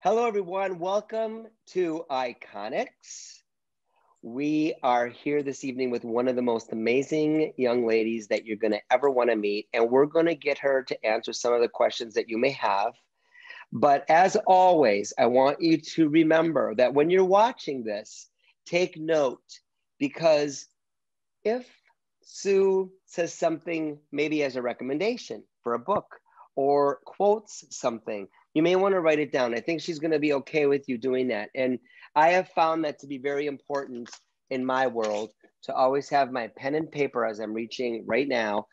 Hello, everyone. Welcome to Iconics. We are here this evening with one of the most amazing young ladies that you're going to ever want to meet, and we're going to get her to answer some of the questions that you may have. But as always, I want you to remember that when you're watching this, take note, because if Sue says something maybe as a recommendation for a book or quotes something, you may want to write it down. I think she's going to be okay with you doing that. And I have found that to be very important in my world, to always have my pen and paper as I'm reaching right now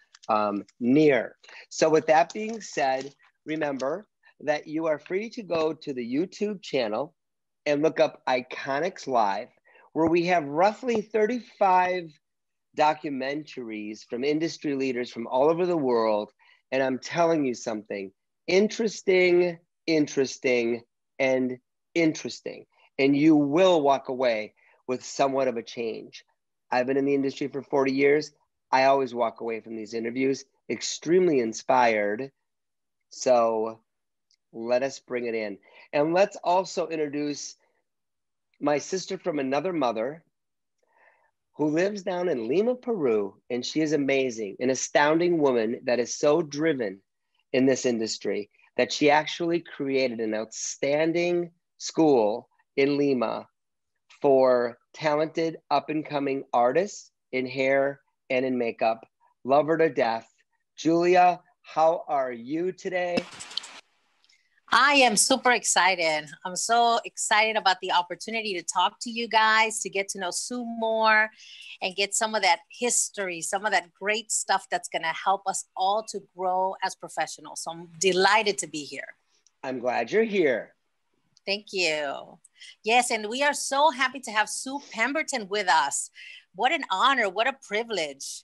near. So with that being said, remember that you are free to go to the YouTube channel and look up Iconics Live, where we have roughly 35 documentaries from industry leaders from all over the world. And I'm telling you something, interesting, and interesting. And you will walk away with somewhat of a change. I've been in the industry for 40 years. I always walk away from these interviews extremely inspired. So let us bring it in. And let's also introduce my sister from another mother, who lives down in Lima, Peru, and she is amazing, an astounding woman that is so driven in this industry that she actually created an outstanding school in Lima for talented up-and-coming artists in hair and in makeup. Love her to death. Julia, how are you today? I am super excited. I'm so excited about the opportunity to talk to you guys, to get to know Sue more and get some of that history, some of that great stuff that's going to help us all to grow as professionals. So I'm delighted to be here. I'm glad you're here. Thank you. Yes, and we are so happy to have Sue Pemberton with us. What an honor, what a privilege.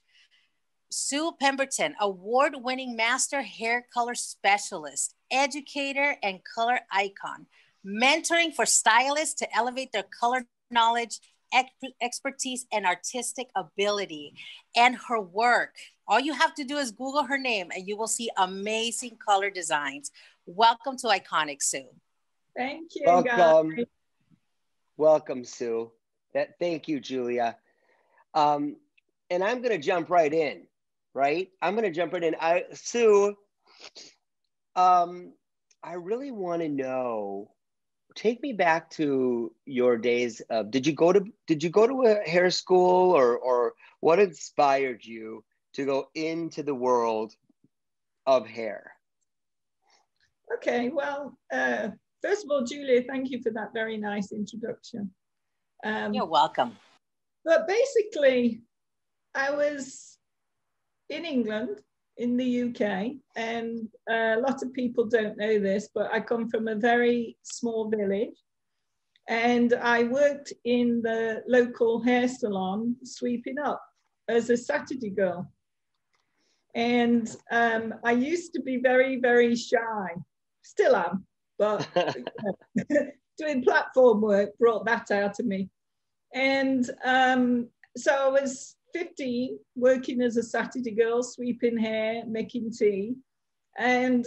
Sue Pemberton, award-winning master hair color specialist, educator, and color icon, mentoring for stylists to elevate their color knowledge, expertise, and artistic ability. And her work, all you have to do is Google her name and you will see amazing color designs. Welcome to Iconics, Sue. Thank you, Welcome. guys. Welcome, Sue. Thank you, Julia. And I'm going to jump right in. I'm going to jump right in. Sue, I really want to know, take me back to your days of, did you go to a hair school, or what inspired you to go into the world of hair? Okay, well, first of all, Julia, thank you for that very nice introduction. You're welcome. But basically, I was in England, in the UK, and a lot of people don't know this, but I come from a very small village, and I worked in the local hair salon sweeping up as a Saturday girl. And I used to be very, very shy, still am, but doing platform work brought that out of me. And so I was 15, working as a Saturday girl, sweeping hair, making tea. And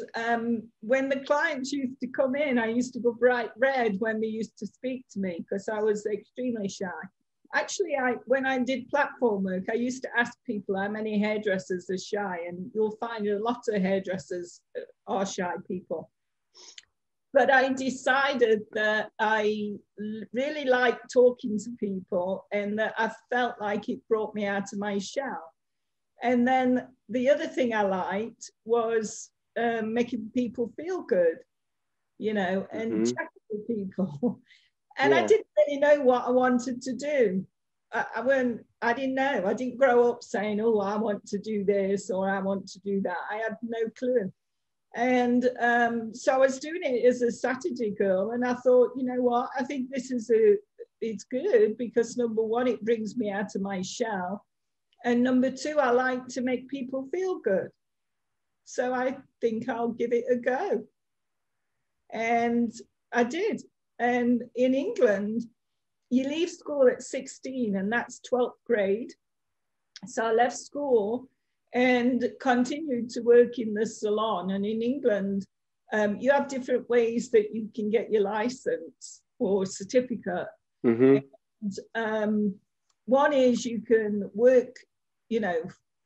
when the clients used to come in, I used to go bright red when they used to speak to me because I was extremely shy. Actually, when I did platform work, I used to ask people how many hairdressers are shy, and you'll find a lot of hairdressers are shy people. But I decided that I really liked talking to people and that I felt like it brought me out of my shell. And then the other thing I liked was making people feel good, and chatting with people. And I didn't really know what I wanted to do. I didn't know. I didn't grow up saying, oh, I want to do this or I want to do that. I had no clue. And so I was doing it as a Saturday girl, and I thought, you know what, I think it's good because number one, it brings me out of my shell. And number two, I like to make people feel good. So I think I'll give it a go. And I did. And in England, you leave school at 16, and that's 12th grade. So I left school and continued to work in the salon. And in England, You have different ways that you can get your license or certificate. Mm-hmm. And, one is you can work,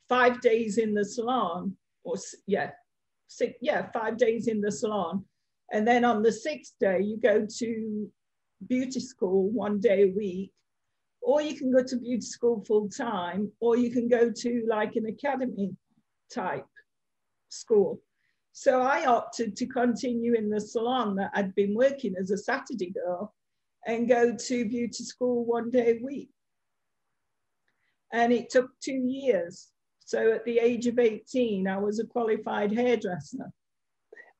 5 days in the salon, or 5 days in the salon. And then on the 6th day, you go to beauty school 1 day a week, or you can go to beauty school full time, or you can go to like an academy type school. So I opted to continue in the salon that I'd been working as a Saturday girl and go to beauty school 1 day a week. And it took 2 years. So at the age of 18, I was a qualified hairdresser.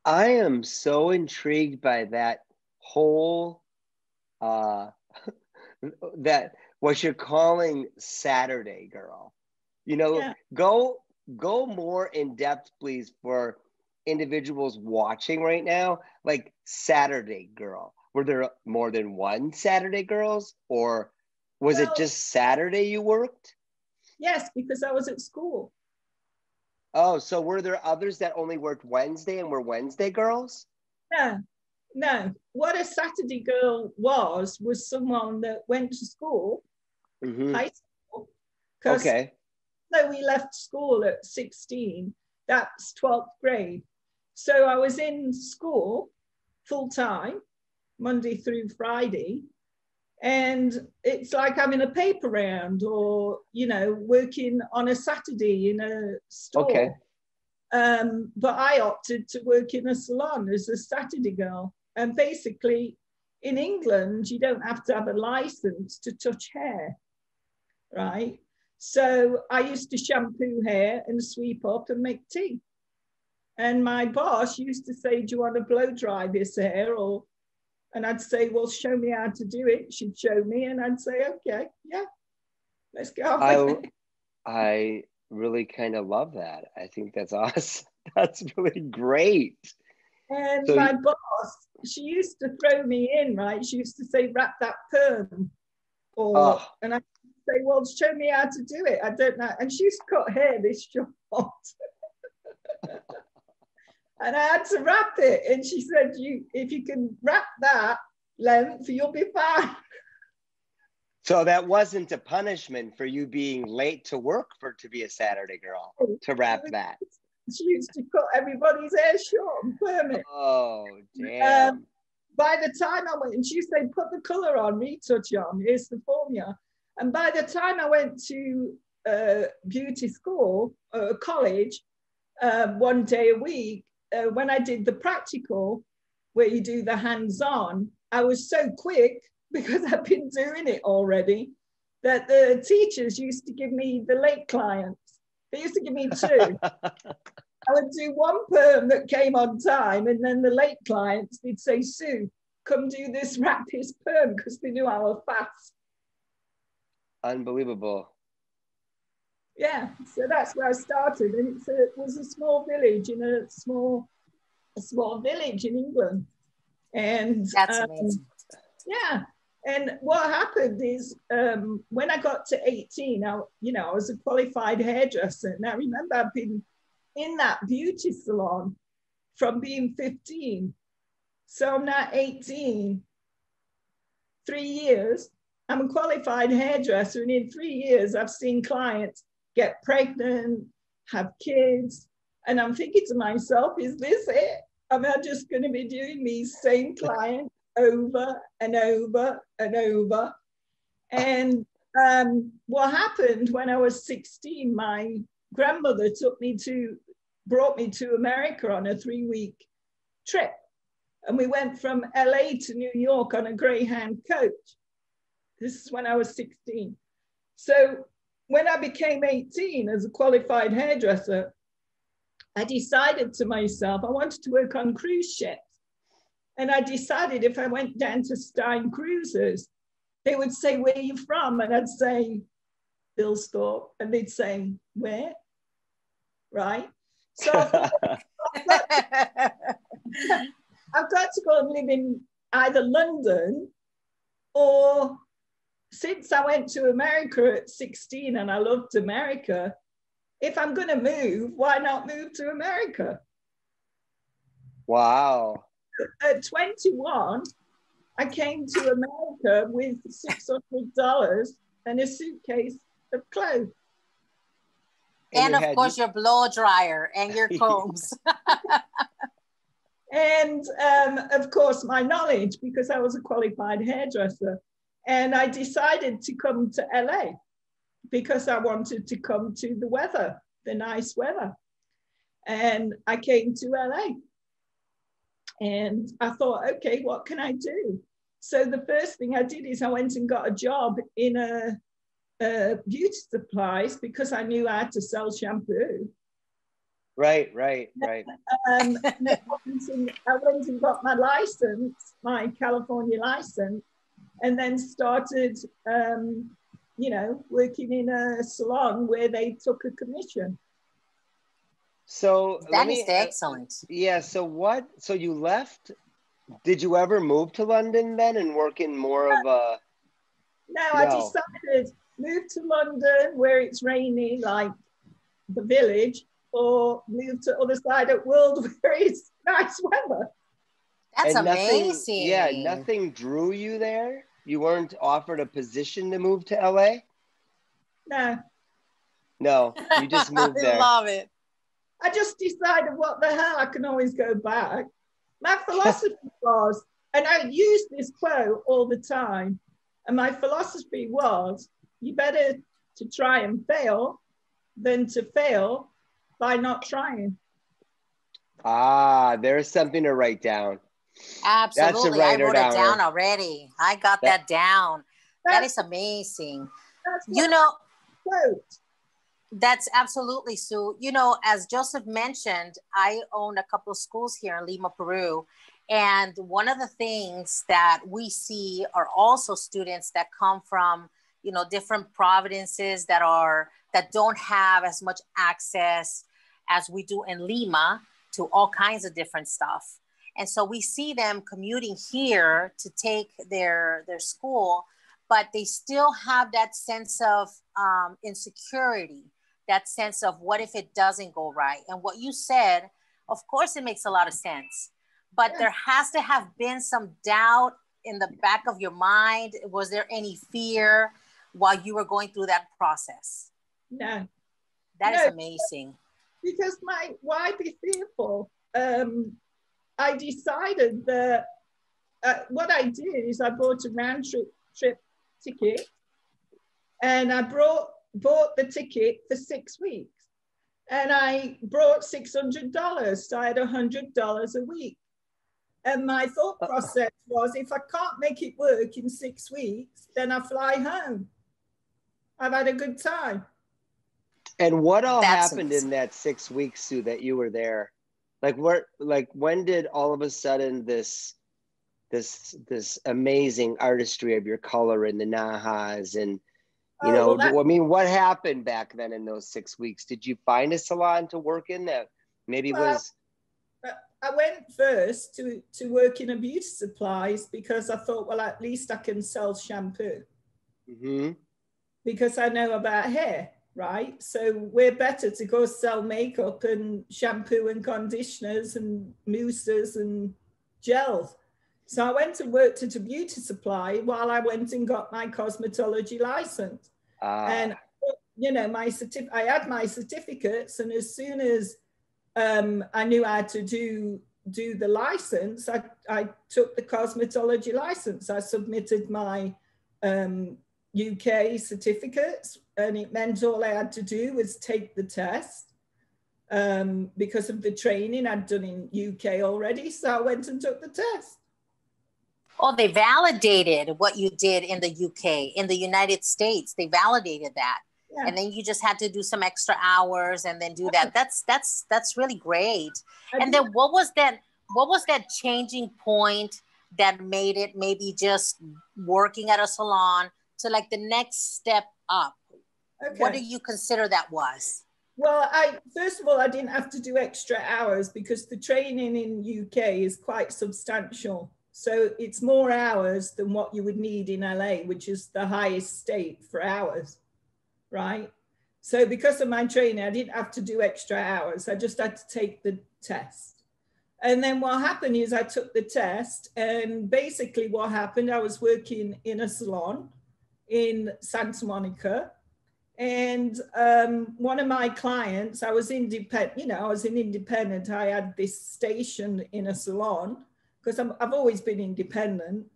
I am so intrigued by that whole, that what you're calling Saturday girl. Yeah. Go more in depth, please, for individuals watching right now. Like Saturday girl. Were there more than one Saturday girls, or was it just Saturday you worked? Yes, because I was at school. Oh, so were there others that only worked Wednesday and were Wednesday girls? No. What a Saturday girl was someone that went to school, mm-hmm. high school. Okay. So we left school at 16. That's 12th grade. So I was in school full time, Monday through Friday. And it's like having a paper round, or, working on a Saturday in a store. Okay. But I opted to work in a salon as a Saturday girl. And basically, in England, you don't have to have a license to touch hair, right? So I used to shampoo hair and sweep up and make tea. And my boss used to say, do you want to blow dry this hair? And I'd say, well, show me how to do it. She'd show me, and I'd say, okay, yeah, let's go. I really kind of love that. I think that's awesome. That's really great. And my boss, she used to throw me in, right? She used to say, wrap that perm. And I'd say, well, show me how to do it. I don't know. And she used to cut hair this short. And I had to wrap it. And she said, if you can wrap that length, you'll be fine. So that wasn't a punishment for you being late to work to be a Saturday girl, to wrap that. She used to cut everybody's hair short and perm it. Oh, damn. By the time I went, and she said, put the color on, retouch on, here's the formula. And by the time I went to beauty school, college, 1 day a week, when I did the practical, where you do the hands-on, I was so quick, because I've been doing it already, that the teachers used to give me the late clients. They used to give me 2. I would do 1 perm that came on time, and then the late clients, they'd say, Sue, come do this rapid perm, because they knew I was fast. Unbelievable. Yeah, so that's where I started, and it was a small village in a small village in England, and that's amazing. Yeah, and what happened is when I got to 18, I was a qualified hairdresser, and I remember I've been in that beauty salon from being 15, so I'm now 18. 3 years, I'm a qualified hairdresser, and in 3 years, I've seen clients get pregnant, have kids, and I'm thinking to myself, is this it? Am I just going to be doing these same clients over and over and over? And what happened when I was 16, my grandmother brought me to America on a 3-week trip. And we went from LA to New York on a Greyhound coach. This is when I was 16. So when I became 18 as a qualified hairdresser, I decided to myself, I wanted to work on cruise ships. And I decided if I went down to Stein Cruises, they would say, where are you from? And I'd say, Bilsthorpe. And they'd say, where? Right? So I thought, I've got to go and live in either London, or since I went to America at 16 and I loved America, if I'm going to move, why not move to America? Wow. At 21, I came to America with $600 and a suitcase of clothes. And of course, your blow dryer and your combs. And of course, my knowledge, because I was a qualified hairdresser. And I decided to come to LA because I wanted to come to the weather, the nice weather. And I came to LA. And I thought, okay, what can I do? So the first thing I did is I went and got a job in a beauty supplies because I knew I had to sell shampoo. Right. I went and got my license, my California license, and then started, working in a salon where they took a commission. So that is excellent. Yeah. So you left? Did you ever move to London then and work in more of a? No, I decided move to London where it's rainy, like the village, or move to other side of the world where it's nice weather. That's amazing. Nothing drew you there? You weren't offered a position to move to LA? No, you just moved there. I love it. I just decided, what the hell, I can always go back. My philosophy was, and I use this quote all the time, and my philosophy was, you better to try and fail than to fail by not trying. There's something to write down. Absolutely. I wrote it down already. I got that down. That is amazing. That's absolutely, Sue. As Joseph mentioned, I own a couple of schools here in Lima, Peru. And one of the things that we see are also students that come from, different provinces that don't have as much access as we do in Lima to all kinds of different stuff. And so we see them commuting here to take their school, but they still have that sense of insecurity, that sense of what if it doesn't go right? And what you said, of course, it makes a lot of sense, but there has to have been some doubt in the back of your mind. Was there any fear while you were going through that process? No. That is amazing. Because why be fearful? I decided that what I did is I bought a round trip ticket, and I bought the ticket for 6 weeks, and I brought $600, so I had $100 a week. And my thought process was, if I can't make it work in 6 weeks, then I fly home. I've had a good time. And what all happened in that 6 weeks, Sue, that you were there? When did all of a sudden this amazing artistry of your color and the Najas and what happened back then in those 6 weeks? Did you find a salon to work in that maybe was? I went first to work in a beauty supplies because I thought, well, at least I can sell shampoo. Mm-hmm. Because I know about hair, right? So we're better to go sell makeup and shampoo and conditioners and mousses and gels. So I went and worked at a beauty supply while I went and got my cosmetology license. And, I had my certificates, and as soon as I knew how to do the license, I took the cosmetology license. I submitted my UK certificates, and it meant all I had to do was take the test because of the training I'd done in UK already. So I went and took the test. Oh, they validated what you did in the UK, in the United States. They validated that. Yeah. And then you just had to do some extra hours and then do that. That's really great. And then what was that changing point that made it maybe just working at a salon to like the next step up? Okay. What do you consider that was? Well, first of all, I didn't have to do extra hours because the training in UK is quite substantial. So it's more hours than what you would need in LA, which is the highest state for hours, right? So because of my training, I didn't have to do extra hours. I just had to take the test. And then what happened is I took the test, and basically what happened, I was working in a salon in Santa Monica. And one of my clients, I was independent, you know, I was an independent. I had this station in a salon because I've always been independent.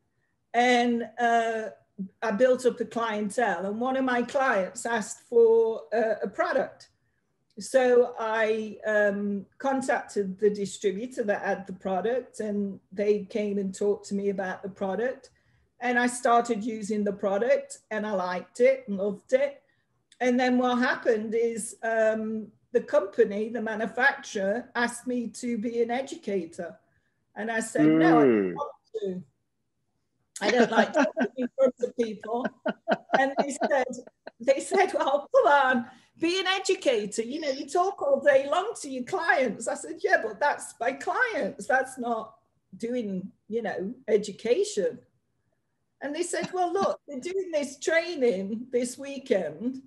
And I built up a clientele, and one of my clients asked for a product. So I contacted the distributor that had the product, and they came and talked to me about the product. And I started using the product, and I liked it and loved it. And then what happened is the company, the manufacturer, asked me to be an educator. And I said, no, I don't want to. I don't like talking in front of people. And they said, well, come on, be an educator. You know, you talk all day long to your clients. I said, yeah, but that's my clients. That's not doing, you know, education. And they said, well, look, they're doing this training this weekend.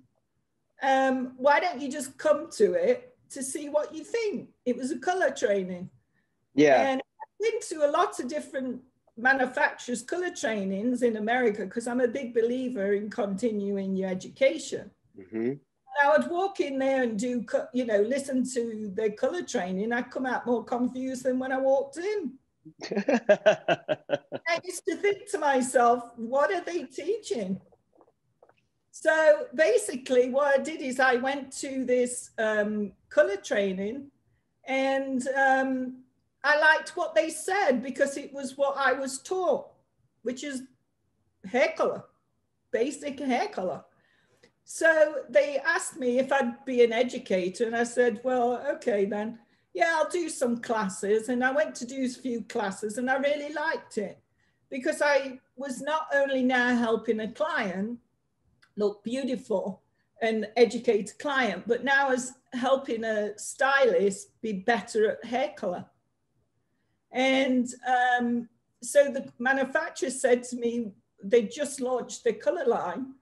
Why don't you just come to it to see what you think? It was a color training. Yeah. And I've been to a lot of different manufacturers' color trainings in America because I'm a big believer in continuing your education. Mm-hmm. I would walk in there and do, you know, listen to their color training. I'd come out more confused than when I walked in. I used to think to myself, what are they teaching? So basically what I did is I went to this color training, and I liked what they said because it was what I was taught, which is hair color, basic hair color. So they asked me if I'd be an educator, and I said, well, okay then. Yeah, I'll do some classes. And I went to do a few classes, and I really liked it because I was not only now helping a client look beautiful and educate a client, but now as helping a stylist be better at hair color. And so the manufacturer said to me, they just launched their color line,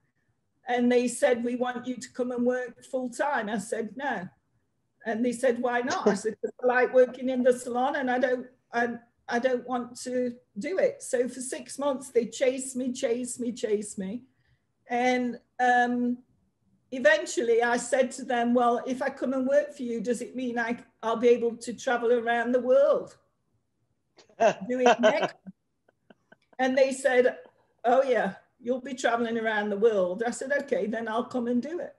and they said, we want you to come and work full time. I said, no. And they said, why not? I said, I like working in the salon, and I don't want to do it. So for 6 months, they chased me. And eventually I said to them, well, if I come and work for you, does it mean I'll be able to travel around the world doing makeup? And they said, oh yeah, you'll be traveling around the world. I said, okay, then I'll come and do it.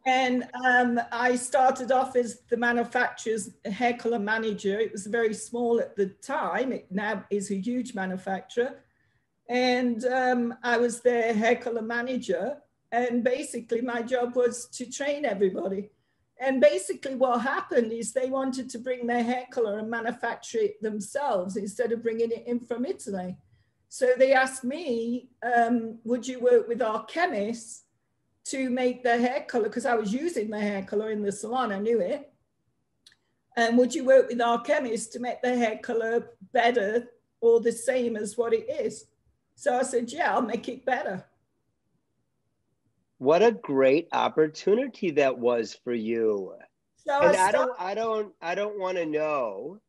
And I started off as the manufacturer's hair color manager. It was very small at the time. It now is a huge manufacturer. And I was their hair color manager. And basically my job was to train everybody. And basically what happened is they wanted to bring their hair color and manufacture it themselves instead of bringing it in from Italy. So they asked me, would you work with our chemists to make their hair color? Because I was using my hair color in the salon, I knew it. And would you work with our chemists to make their hair color better or the same as what it is? So I said, yeah, I'll make it better. What a great opportunity that was for you. So and I don't want to know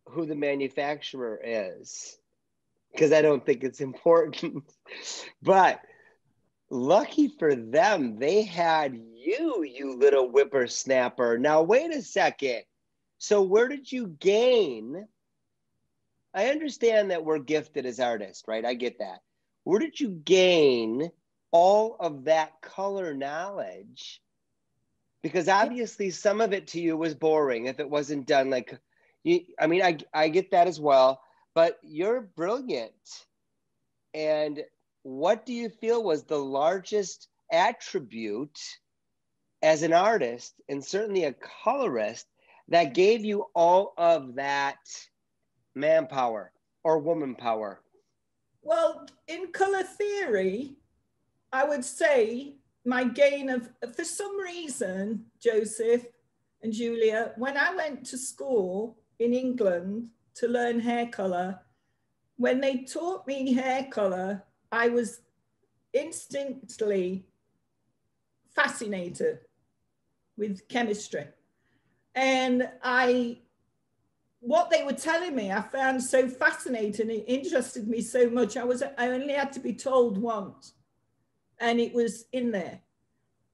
who the manufacturer is because I don't think it's important. But lucky for them, they had you, you little whippersnapper. Now, wait a second. So where did you gain? I understand that we're gifted as artists, right? I get that. Where did you gain all of that color knowledge? Because obviously some of it to you was boring if it wasn't done like you. I mean, I get that as well, but you're brilliant. And what do you feel was the largest attribute as an artist and certainly a colorist that gave you all of that manpower or woman power? Well, in color theory, I would say my gain of, for some reason, Joseph and Julia, when I went to school in England to learn hair color, when they taught me hair color, I was instantly fascinated with chemistry. And what they were telling me, I found so fascinating. It interested me so much. I only had to be told once, and it was in there.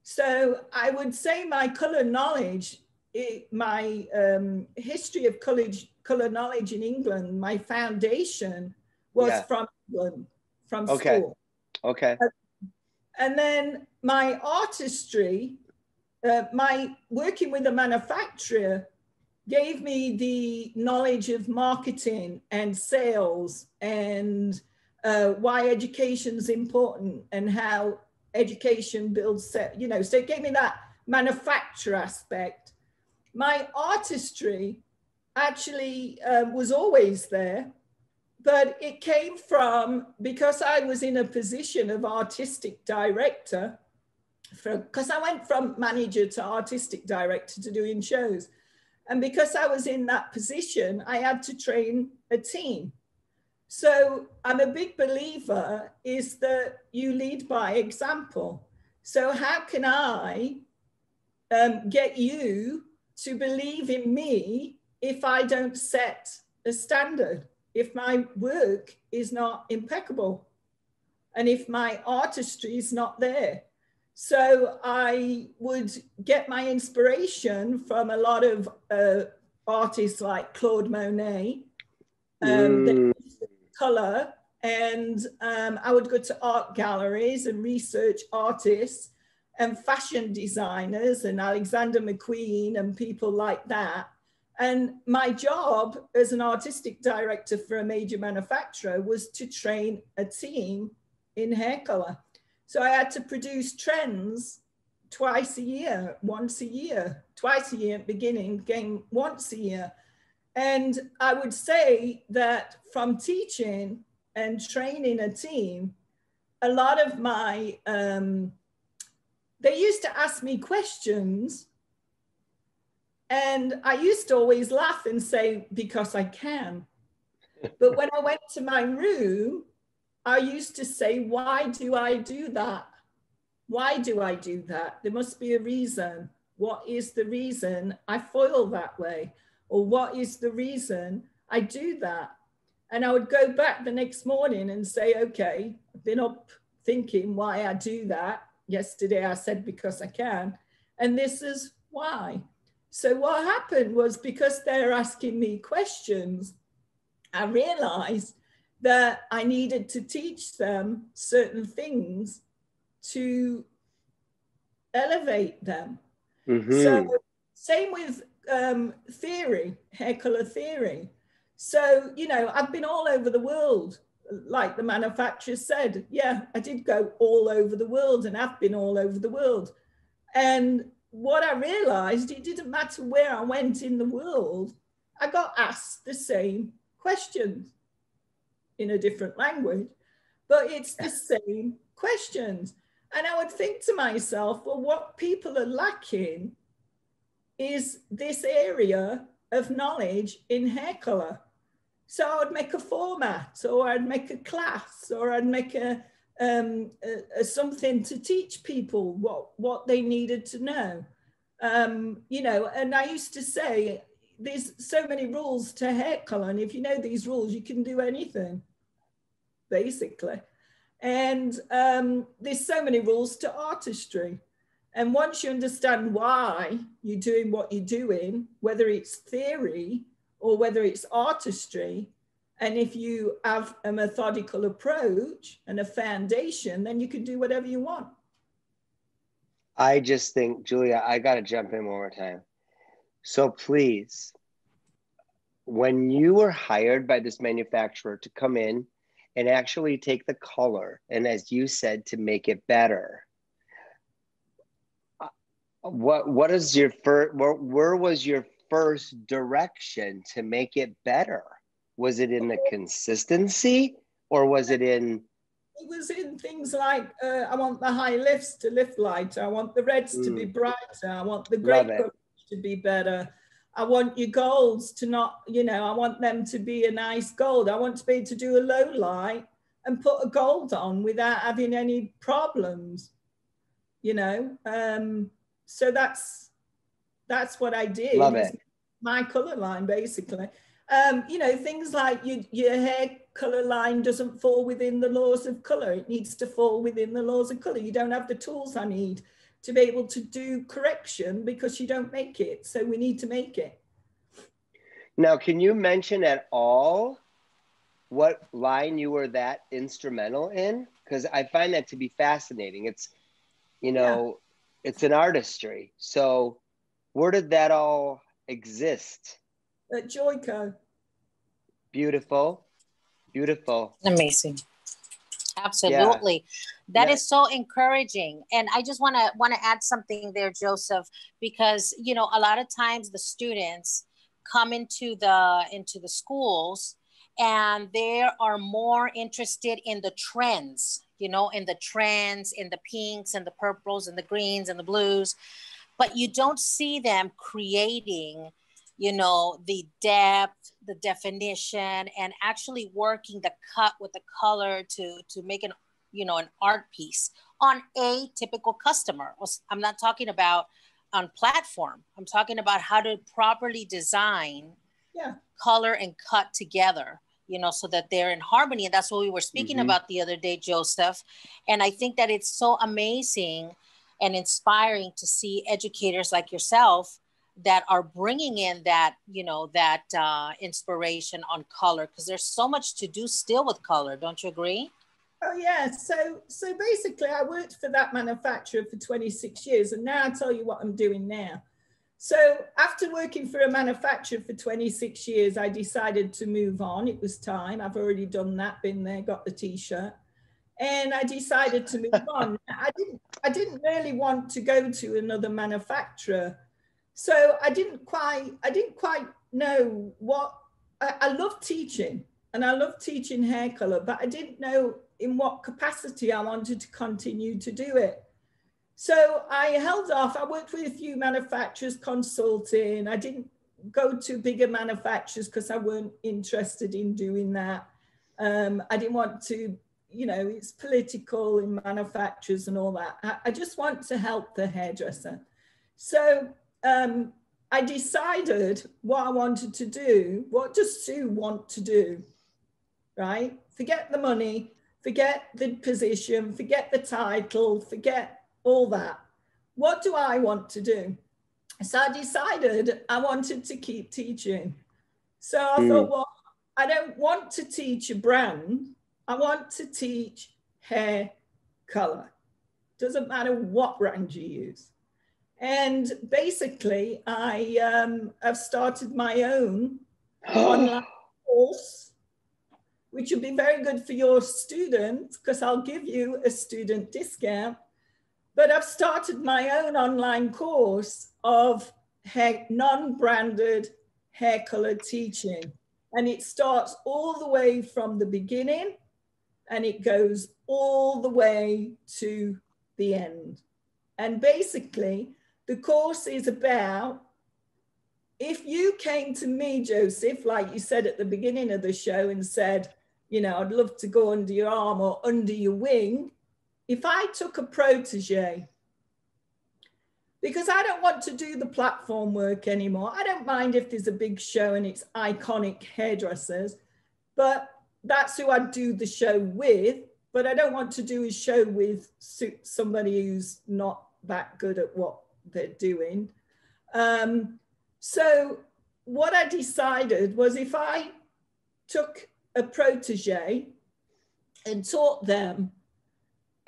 So I would say my color knowledge, my history of color knowledge in England, my foundation was from England, from school. Okay. And then my artistry, my working with a manufacturer gave me the knowledge of marketing and sales and why education's important and how education builds, you know, so it gave me that manufacture aspect. My artistry actually was always there, but it came from, because I was in a position of artistic director, because I went from manager to artistic director to doing shows. And because I was in that position, I had to train a team. So I'm a big believer is that you lead by example. So how can I get you to believe in me if I don't set a standard, if my work is not impeccable, and if my artistry is not there? So I would get my inspiration from a lot of artists like Claude Monet, color, and I would go to art galleries and research artists and fashion designers and Alexander McQueen and people like that. And my job as an artistic director for a major manufacturer was to train a team in hair color. So I had to produce trends twice a year, once a year, twice a year at the beginning, again once a year. And I would say that from teaching and training a team, a lot of my, they used to ask me questions, and I used to always laugh and say, because I can. But when I went to my room, I used to say, why do I do that? Why do I do that? There must be a reason. What is the reason I foil that way? Or what is the reason I do that? And I would go back the next morning and say, okay, I've been up thinking why I do that. Yesterday I said, because I can. And this is why. So what happened was, because they're asking me questions, I realized that I needed to teach them certain things to elevate them. So same with theory, hair color theory. So, you know, I've been all over the world. Like the manufacturer said, yeah, I did go all over the world, and I've been all over the world. And what I realized, it didn't matter where I went in the world, I got asked the same questions in a different language, but it's the same questions. And I would think to myself, well, what people are lacking is this area of knowledge in hair color. So I would make a format, or I'd make a class, or I'd make a something to teach people what they needed to know. You know, and I used to say, there's so many rules to hair color, and if you know these rules, you can do anything, basically. And there's so many rules to artistry. And once you understand why you're doing what you're doing, whether it's theory or whether it's artistry, and if you have a methodical approach and a foundation, then you can do whatever you want. I just think, Julia, I got to jump in one more time. So please, when you were hired by this manufacturer to come in and actually take the color, and as you said, to make it better, what is your first, where was your first direction to make it better? Was it in the consistency, or was it in? It was in things like, I want the high lifts to lift lighter. I want the reds to be brighter. I want the grey coverage to be better. I want your golds to not, you know, I want them to be a nice gold. I want to be able to do a low light and put a gold on without having any problems, you know. So that's That's what I did. Love it. My color line, basically. You know, things like your hair color line doesn't fall within the laws of color. It needs to fall within the laws of color. You don't have the tools I need to be able to do correction because you don't make it. So we need to make it. Now, can you mention at all what line you were that instrumental in? Because I find that to be fascinating. It's, you know, it's an artistry. So where did that all exist? At Joico. Beautiful. Beautiful. Amazing. Absolutely. Yeah. That is so encouraging. And I just want to add something there, Joseph, because, you know, a lot of times the students come into the schools and they are more interested in the trends, you know, in the trends, in the pinks and the purples and the greens and the blues, but you don't see them creating, you know, the depth, the definition, and actually working the cut with the color to make an, you know, an art piece on a typical customer. I'm not talking about on platform. I'm talking about how to properly design color and cut together, you know, so that they're in harmony. And that's what we were speaking about the other day, Joseph. And I think that it's so amazing and inspiring to see educators like yourself that are bringing in that, you know, that inspiration on color, because there's so much to do still with color. Don't you agree? Oh yeah, so basically I worked for that manufacturer for 26 years, and now I'll tell you what I'm doing now. So after working for a manufacturer for 26 years, I decided to move on. It was time. I've already done that, been there, got the t-shirt, and I decided to move on. I didn't really want to go to another manufacturer. So I didn't quite know what, I love teaching, and I love teaching hair color, but I didn't know in what capacity I wanted to continue to do it. So I held off. I worked with a few manufacturers consulting. I didn't go to bigger manufacturers because I weren't interested in doing that. I didn't want to, you know, it's political in manufacturers and all that. I just want to help the hairdresser. So I decided what I wanted to do. What does Sue want to do, right? Forget the money, forget the position, forget the title, forget all that. What do I want to do? So I decided I wanted to keep teaching. So I thought, well, I don't want to teach a brand. I want to teach hair color. Doesn't matter what brand you use. And basically, I've started my own online course, which will be very good for your students because I'll give you a student discount. But I've started my own online course of non-branded hair color teaching. And it starts all the way from the beginning and it goes all the way to the end. And basically, the course is about, if you came to me, Joseph, like you said at the beginning of the show and said, you know, I'd love to go under your arm or under your wing. If I took a protege, because I don't want to do the platform work anymore. I don't mind if there's a big show and it's iconic hairdressers, but that's who I'd do the show with. But I don't want to do a show with somebody who's not that good at what they're doing. So what I decided was if I took a protege and taught them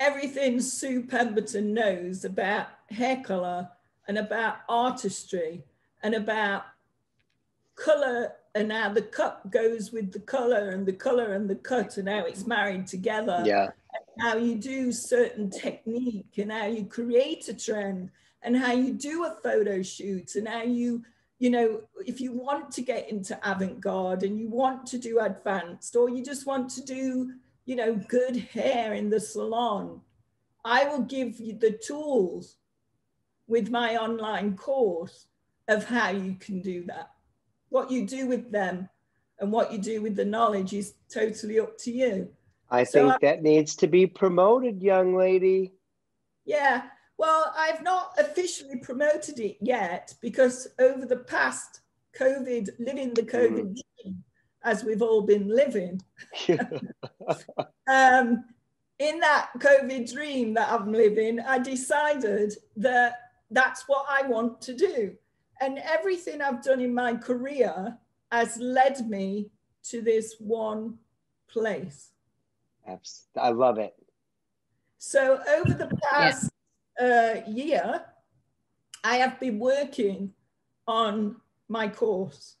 everything Sue Pemberton knows about hair color and about artistry and about color and how the cut goes with the color and the cut and how it's married together. Yeah. And how you do certain technique and how you create a trend and how you do a photo shoot and how you know, if you want to get into avant-garde and you want to do advanced or you just want to do, you know, good hair in the salon, I will give you the tools with my online course of how you can do that. What you do with them and what you do with the knowledge is totally up to you. I think that needs to be promoted, young lady. Yeah, Well, I've not officially promoted it yet because over the past living the COVID dream, as we've all been living, in that COVID dream that I'm living, I decided that that's what I want to do. And everything I've done in my career has led me to this one place. I love it. So over the past year, I have been working on my course.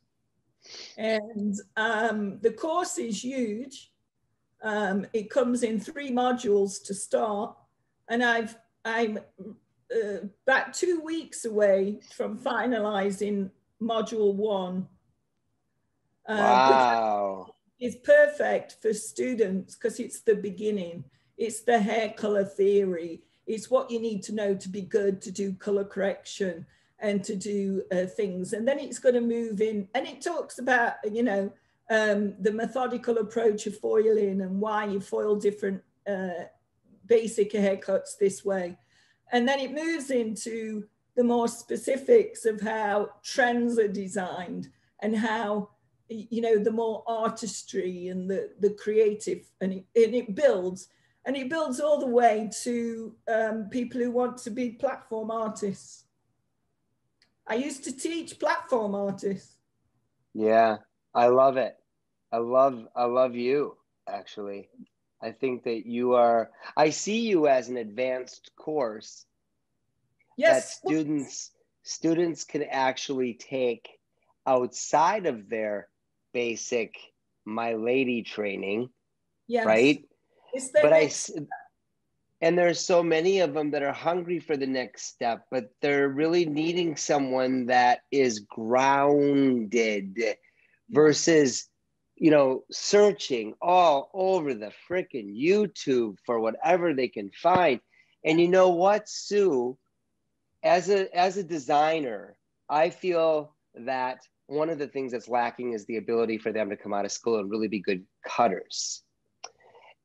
And the course is huge. It comes in 3 modules to start. And I'm about 2 weeks away from finalizing module 1. Wow. It's perfect for students because it's the beginning. It's the hair color theory. It's what you need to know to be good, to do color correction and to do things. And then it's going to move in, and it talks about, you know, the methodical approach of foiling and why you foil different basic haircuts this way. And then it moves into the more specifics of how trends are designed and how, you know, the more artistry and the creative, and it builds all the way to people who want to be platform artists. I used to teach platform artists. Yeah, I love it. I love you, actually. I think that you are, I see you as an advanced course Yes. that students can actually take outside of their basic My Lady training, yes. Right? But and there's so many of them that are hungry for the next step, but they're really needing someone that is grounded versus, you know, searching all over the freaking YouTube for whatever they can find. And you know what, Sue, as a designer, I feel that one of the things that's lacking is the ability for them to come out of school and really be good cutters.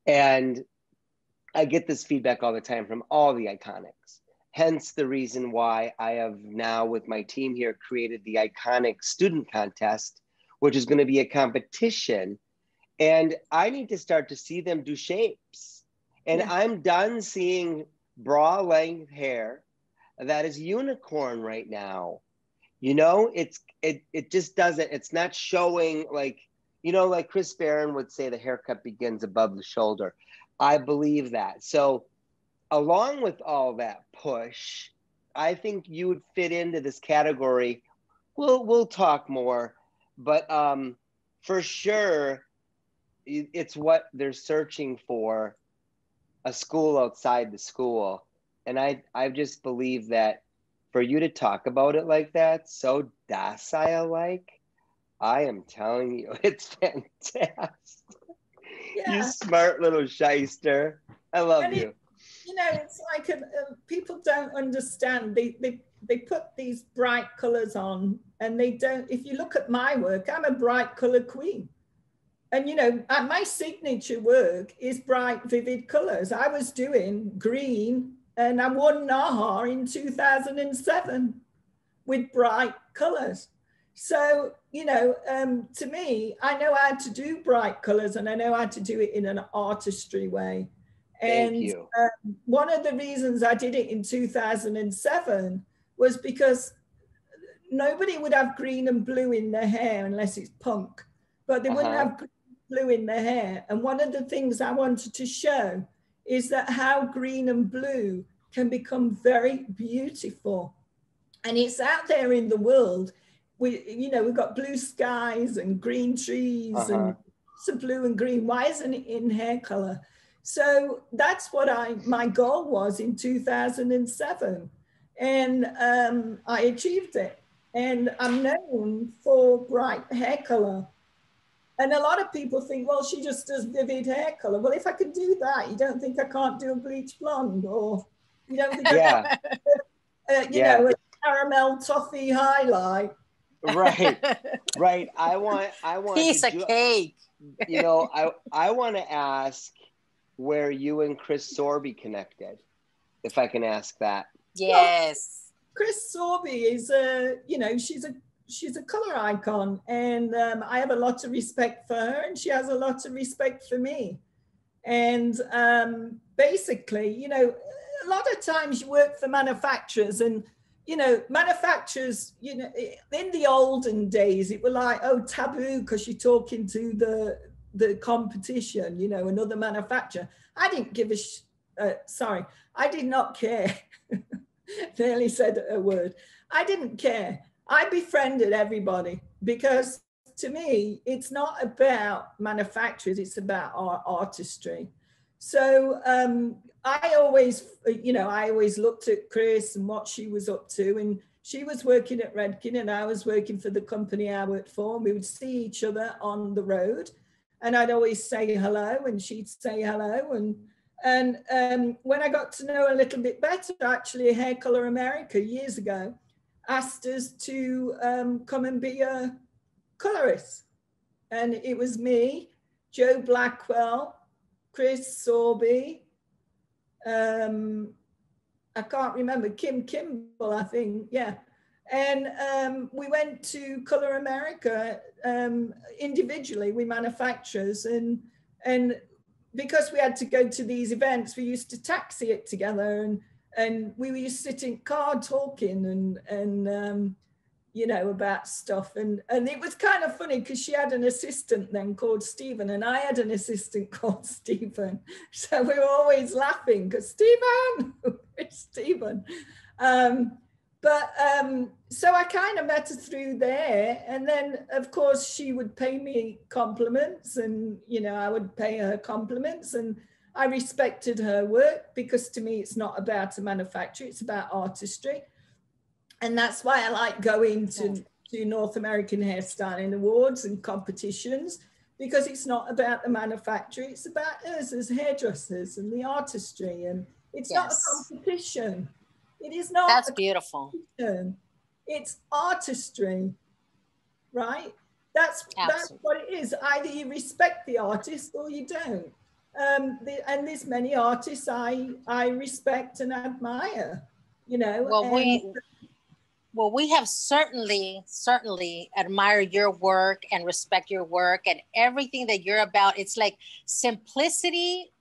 And I get this feedback all the time from all the Iconics. Hence the reason why I have now, with my team here, created the Iconic Student Contest, which is going to be a competition. And I need to start to see them do shapes. And I'm done seeing bra length hair that is unicorn right now. You know, it just doesn't, it's not showing, like, you know, like Chris Barron would say, the haircut begins above the shoulder. I believe that. So along with all that push, I think you would fit into this category. We'll talk more, but for sure, it's what they're searching for, a school outside the school. And I just believe that for you to talk about it like that, so docile, like, I am telling you, it's fantastic. Yeah. You smart little shyster. I love you. You know, it's like people don't understand. They put these bright colors on, and they don't. If you look at my work, I'm a bright color queen. And, you know, my signature work is bright, vivid colors. I was doing green, and I won NAHA in 2007 with bright colors. So, you know, to me, I know how to do bright colors, and I know how to do it in an artistry way. And thank you. One of the reasons I did it in 2007 was because nobody would have green and blue in their hair unless it's punk, but they wouldn't have green and blue in their hair. And one of the things I wanted to show is that how green and blue can become very beautiful. And it's out there in the world. You know, we've got blue skies and green trees and lots of blue and green. Why isn't it in hair color? So that's what my goal was in 2007. And I achieved it. And I'm known for bright hair color. And a lot of people think, well, she just does vivid hair color. Well, if I can do that, you don't think I can't do a bleach blonde, or you don't think I can, you know, a caramel toffee highlight. Right, right. I want piece of cake. You know, I want to ask where you and Chris Sorby connected, if I can ask that. Yes. Chris Sorby is a, you know, she's a color icon, and I have a lot of respect for her, and she has a lot of respect for me. And basically, you know, a lot of times you work for manufacturers, and you know, manufacturers, you know, in the olden days, it was like, oh, taboo because you're talking to the competition, you know, another manufacturer. I didn't give a sorry, I did not care. Nearly said a word. I didn't care. I befriended everybody because to me, it's not about manufacturers, it's about our artistry. So I always, you know, I always looked at Chris and what she was up to. And she was working at Redken and I was working for the company I worked for. And we would see each other on the road. And I'd always say hello and she'd say hello. And when I got to know a little bit better, actually, Hair Color America years ago asked us to come and be a colorist. And it was me, Joe Blackwell, Chris Sorby, I can't remember, Kim Kimball, I think, yeah. And we went to Color America individually, we manufacturers, and because we had to go to these events, we used to taxi it together, and we used to sit in car talking and you know, about stuff. And it was kind of funny because she had an assistant then called Stephen, and I had an assistant called Stephen. So we were always laughing because Stephen, it's Stephen. So I kind of met her through there. And then, of course, she would pay me compliments and, you know, I would pay her compliments. And I respected her work because to me, it's not about a manufacturer, it's about artistry. And that's why I like going to North American Hairstyling Awards and competitions, because it's not about the manufacturer, it's about us as hairdressers and the artistry. And it's not a competition. It is not. That's beautiful. It's artistry, right? That's what it is. Either you respect the artist or you don't. And there's many artists I respect and admire, you know. Well, we have certainly admired your work and respect your work and everything that you're about. It's like simplicity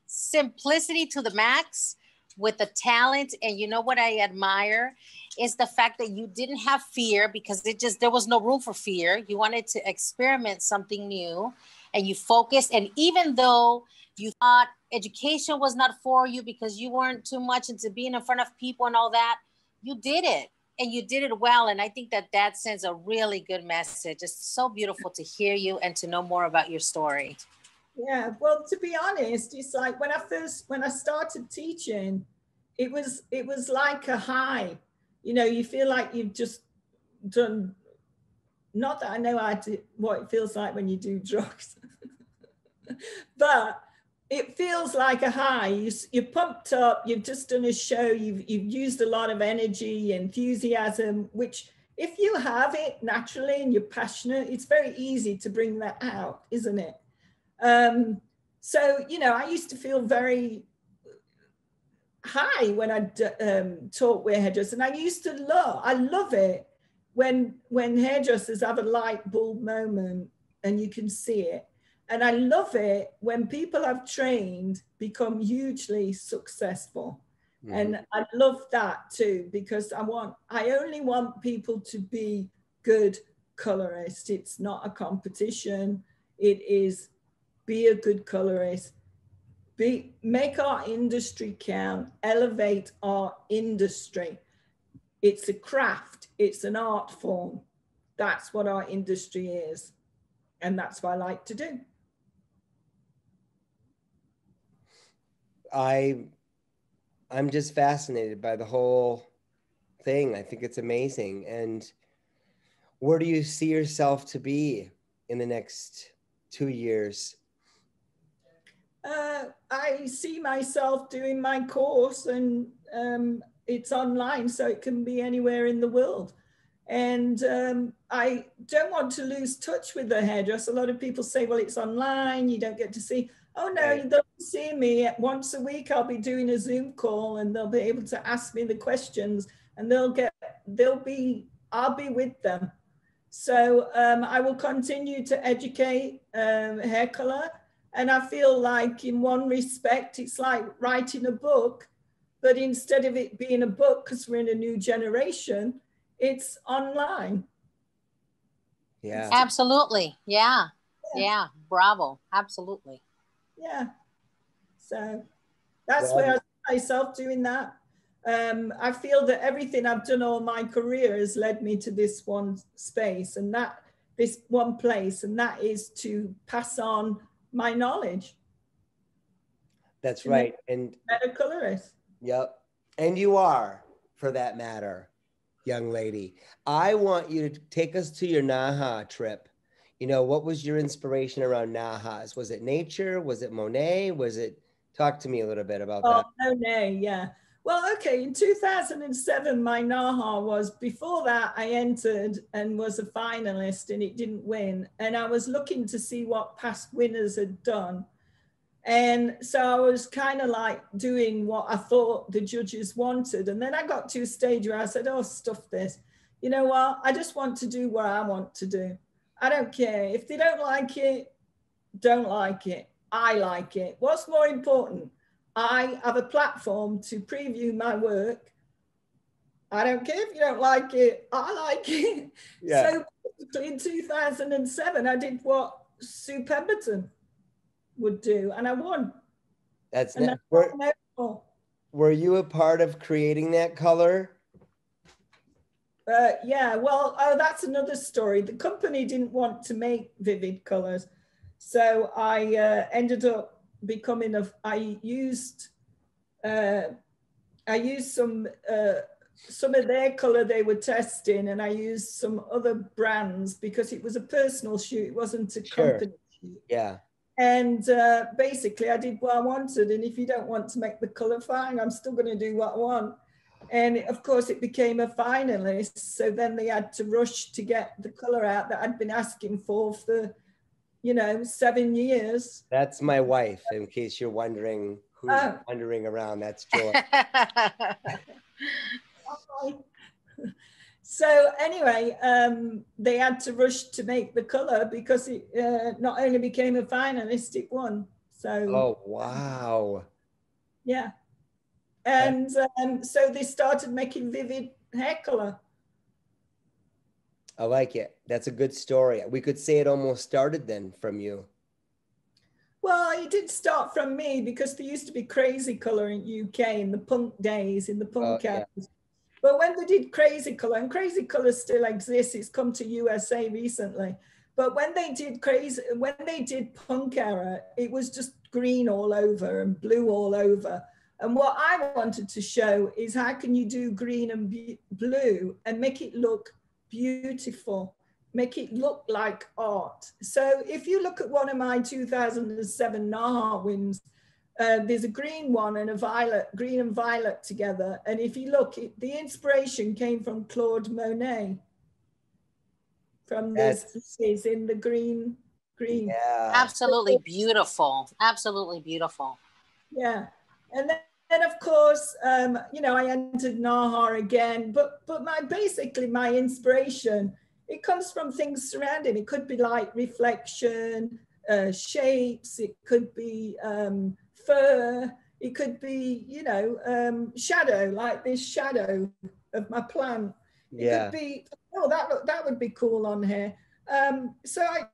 to the max with the talent. And you know what I admire is the fact that you didn't have fear, because there was no room for fear. You wanted to experiment something new and you focused. And even though you thought education was not for you because you weren't too much into being in front of people and all that, you did it. And you did it well. And I think that sends a really good message. It's so beautiful to hear you and to know more about your story. Yeah, well, to be honest, it's like when I started teaching, it was like a high. You know, you feel like you've just done, not that I know what it feels like when you do drugs, but it feels like a high. You're pumped up, you've just done a show, you've used a lot of energy, enthusiasm, which if you have it naturally and you're passionate, it's very easy to bring that out, isn't it? So, you know, I used to feel very high when I taught with hairdressers, and I love it when hairdressers have a light bulb moment and you can see it. And I love it when people I've trained become hugely successful. Mm-hmm. And I love that too, because I only want people to be good colorists. It's not a competition. It is be a good colorist, make our industry count, elevate our industry. It's a craft, it's an art form. That's what our industry is. And that's what I like to do. I'm just fascinated by the whole thing. I think it's amazing. And where do you see yourself to be in the next 2 years? I see myself doing my course, and it's online, so it can be anywhere in the world. And I don't want to lose touch with the hairdresser. A lot of people say, well, it's online, you don't get to see. Oh no, Right. they'll see me once a week. I'll be doing a Zoom call and they'll be able to ask me the questions and I'll be with them. So I will continue to educate hair color. And I feel like in one respect, it's like writing a book, but instead of it being a book, because we're in a new generation, it's online. Yeah. Absolutely. Yeah. Yeah. Bravo. Absolutely. Yeah. So that's Well, where I see myself doing that. I feel that everything I've done all my career has led me to this one space and this one place, and that is to pass on my knowledge. that's right. And Better colorist. yep. And you are, for that matter, young lady. I want you to take us to your Naha trip. You know, what was your inspiration around Nahas? Was it nature? Was it Monet? Talk to me a little bit about Oh, that. Monet, yeah. Well, okay, in 2007, my Naha was, before that, I entered and was a finalist and it didn't win. And I was looking to see what past winners had done. And so I was kind of like doing what I thought the judges wanted. And then I got to a stage where I said, oh, stuff this. You know what? I just want to do what I want to do. I don't care. If they don't like it, don't like it. I like it. What's more important? I have a platform to preview my work. I don't care if you don't like it. I like it. Yeah. So in 2007, I did what Sue Pemberton would do, and I won. That's And not, were you a part of creating that color? Yeah, well, oh, that's another story. The company didn't want to make vivid colors. So I ended up becoming I used some of their color they were testing, and I used some other brands because it was a personal shoot. It wasn't a company shoot. Yeah. And basically I did what I wanted. And if you don't want to make the color, fine, I'm still going to do what I want. And of course it became a finalist. So then they had to rush to get the color out that I'd been asking for, you know, 7 years. That's my wife, in case you're wondering who's wandering around. That's Joy. So anyway, they had to rush to make the color because it not only became a finalist, it won. So oh wow. Yeah. And so they started making vivid hair color. I like it. That's a good story. We could say it almost started then from you. Well, it did start from me because there used to be Crazy Color in UK in the punk days, in the punk hours. Yeah. But when they did Crazy Color, and Crazy Color still exists, it's come to USA recently. But when they did punk era, it was just green all over and blue all over. And what I wanted to show is how can you do green and blue and make it look beautiful, make it look like art. So if you look at one of my 2007 Naha wins, there's a green one and a violet, green and violet together. And if you look, the inspiration came from Claude Monet, from this is in the green. Yeah. Absolutely beautiful. Absolutely beautiful. Yeah. And then of course, you know, I entered Naha again, but basically my inspiration, it comes from things surrounding. It could be light reflection, shapes, it could be fur, it could be, you know, shadow, like this shadow of my plant. It could be, oh, that would be cool on here. So I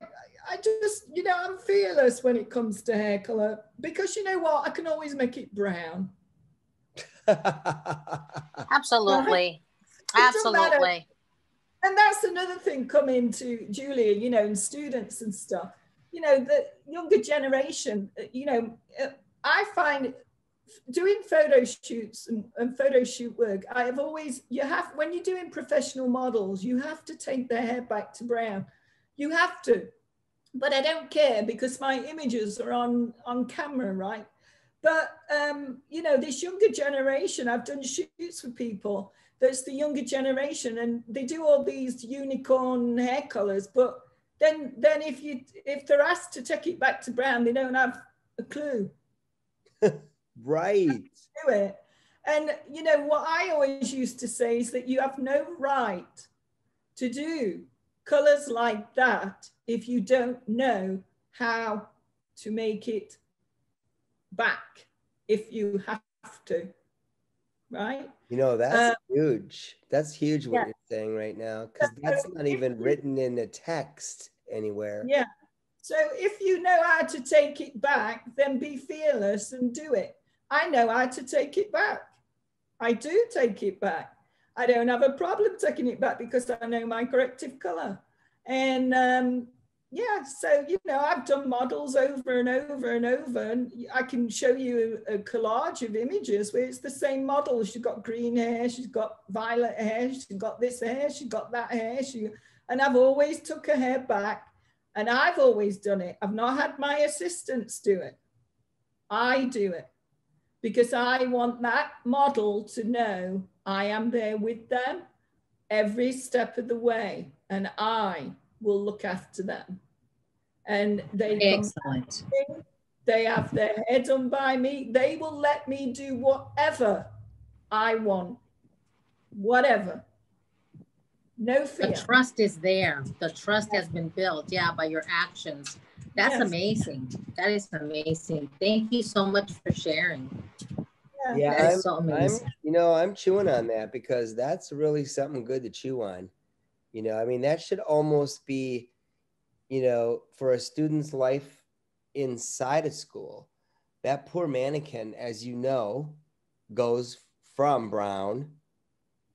just, you know, I'm fearless when it comes to hair color because you know what, I can always make it brown. Absolutely. Absolutely. And that's another thing coming to Julia, you know, and students and stuff, you know, the younger generation, you know, I find doing photo shoots and photo shoot work, I have always, when you're doing professional models, you have to take their hair back to brown. You have to, but I don't care because my images are on camera, right? But, you know, this younger generation, I've done shoots with people, that's the younger generation, and they do all these unicorn hair colors, but then if they're asked to take it back to brown, they don't have a clue. Right. Do it. And you know what I always used to say is that you have no right to do colors like that if you don't know how to make it back if you have to, right? You know, that's huge. That's huge what Yeah. you're saying right now, because that's not even written in the text anywhere. Yeah. So if you know how to take it back, then be fearless and do it. I know how to take it back. I do take it back. I don't have a problem taking it back because I know my corrective color. And yeah, so, you know, I've done models over and over and over, and I can show you a collage of images where it's the same model. She's got green hair, she's got violet hair, she's got this hair, she's got that hair. And I've always took her hair back, and I've always done it. I've not had my assistants do it. I do it because I want that model to know I am there with them every step of the way, and I will look after them. And they excellent. They have their hair done by me. They will let me do whatever I want, whatever. No fear. The trust is there. The trust has been built, yeah, by your actions. That's amazing. That is amazing. Thank you so much for sharing. Yeah, I'm chewing on that because that's really something good to chew on. You know, I mean, that should almost be, you know, for a student's life inside of school. That poor mannequin, as you know, goes from brown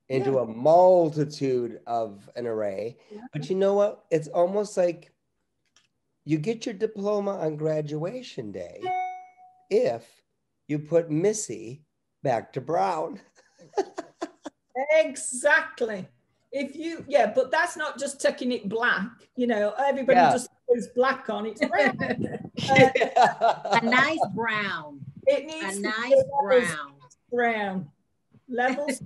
into a multitude of an array. But you know what? It's almost like you get your diploma on graduation day if you put Missy back to brown. Exactly. If you, but that's not just taking it black. You know, everybody just goes black on it. A nice brown. It needs a nice brown. Level 6.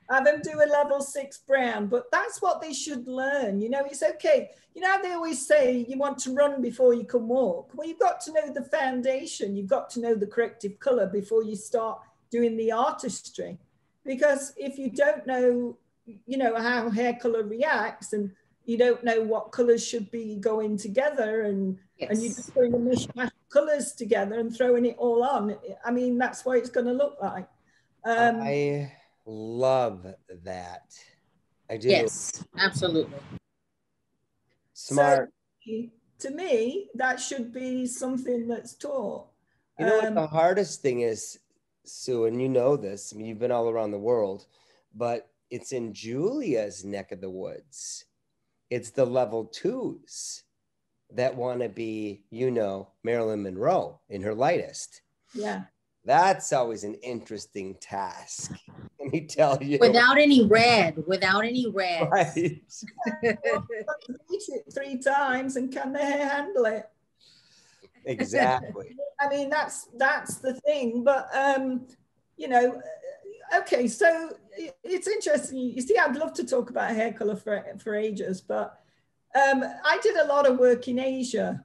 Have them do a level 6 brown, but that's what they should learn. You know, it's okay. You know how they always say you want to run before you can walk? Well, you've got to know the foundation. You've got to know the corrective color before you start doing the artistry. Because if you don't know, you know, how hair color reacts, and you don't know what colors should be going together, and you're just throwing a mishmash of colors together and throwing it all on. I mean, that's what it's going to look like. I love that. I do. Yes, absolutely. Smart. So, to me, that should be something that's taught. You know what the hardest thing is, Sue, and you know this, I mean, you've been all around the world, but it's in Julia's neck of the woods. It's the level 2s that want to be, you know, Marilyn Monroe in her lightest. Yeah. That's always an interesting task. Let me tell you. Without any red. Right. Eat it 3 times, and can the hair handle it? Exactly. I mean, that's the thing. But you know, okay. So it's interesting. You see, I'd love to talk about hair color for ages, but I did a lot of work in Asia,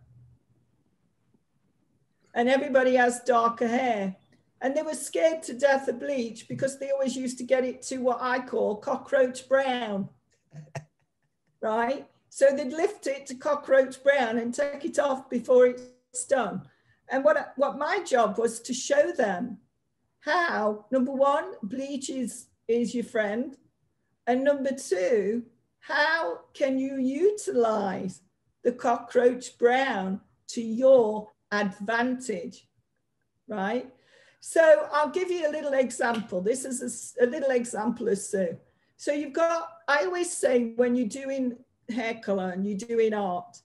and everybody has darker hair. And they were scared to death of bleach because they always used to get it to what I call cockroach brown, right? So they'd lift it to cockroach brown and take it off before it's done. And what my job was to show them how, number one, bleach is your friend. And number 2, how can you utilize the cockroach brown to your advantage, right? So I'll give you a little example. This is a little example of Sue. So you've got, I always say when you're doing hair color and you're doing art,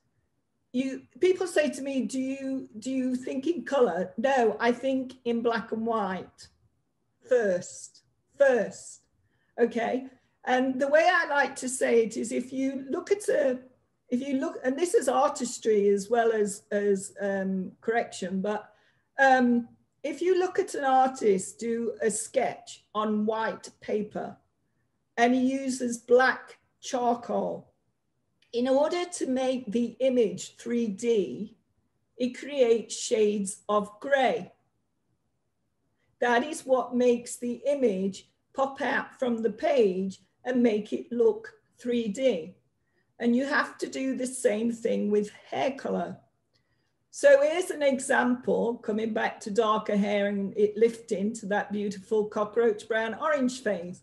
people say to me, do you think in color? No, I think in black and white first, okay? And the way I like to say it is if you look, and this is artistry as well as correction, but if you look at an artist do a sketch on white paper and he uses black charcoal, in order to make the image 3D, it creates shades of gray. That is what makes the image pop out from the page and make it look 3D. And you have to do the same thing with hair color. So here's an example, coming back to darker hair and it lifting to that beautiful cockroach brown orange phase.